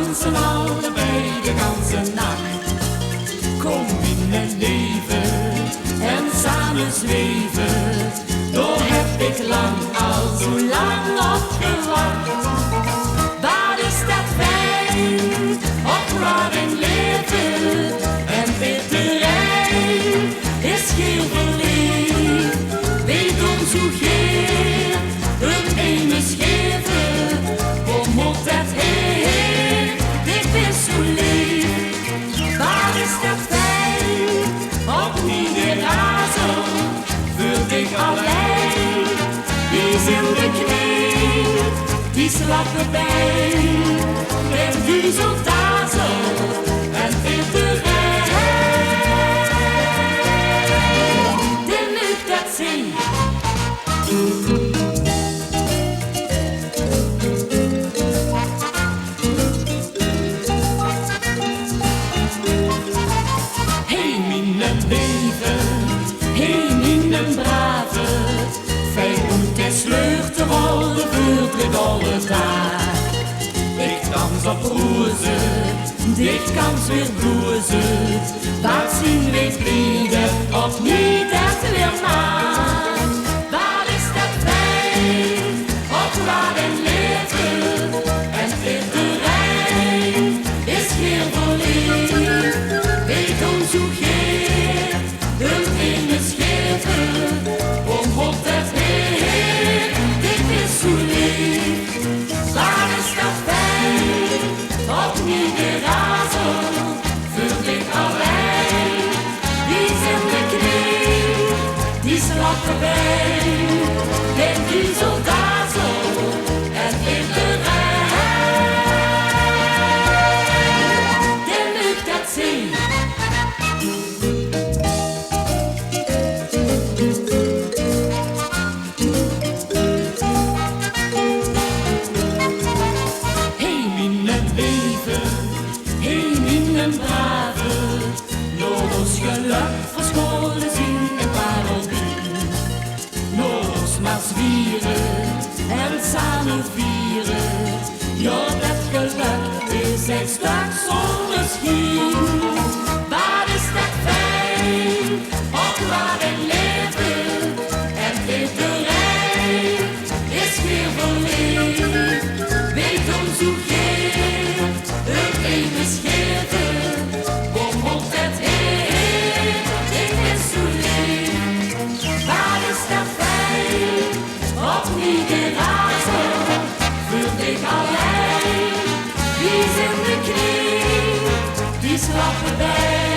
dansen allebei de ganse nacht. Kom binnen leven en samen zweven, daar heb ik lang al zo lang op gewacht. Wat is dat fijn, op waar een leven en bitterij is heel verliefd. Weet ons hoe geer een ene scheven, hoe moet dat heen, dit is zo lief. Wat is dat fijn, op ieder razel, voor dich alleen. Die is in de knie, die slappe pijn, en die zo dazel en bitterij. Den moet dat zien. Hey mine leven, hey mine brave, fijn moet es slechte rollen voor de dolle dag. Ik dans op rozen, dit kans weer bloezen, wat zien weet vrienden of niet dat weer maakt. Wat is dat fijn, op waar een leven en bitterij is heel verliefd. Weet ons hoe geer, een ene scheven, om God het Heer, dit is zo lief. Waar is dat fijn, op ieder razel, voor dich alleen. Die is in de knie, die slaat erbij, en die zo dazel en in de rij. Den moet dat zien. Hey mine leven, hey mine brave, laat ons geluk verscholen zien in parodie. Laat ons maar zwieren en samen vieren, ja dat geluk is echt straks onmisschien. Wat is dat fijn, op waar een leven en bitterij is weer verliefd. Weet ons hoe geer, een ene scheven, hoe moet het heen, ik ben zo lief. Wat is dat fijn, op ieder razel, voor dich alleen. Die is in de knie, die slaat erbij.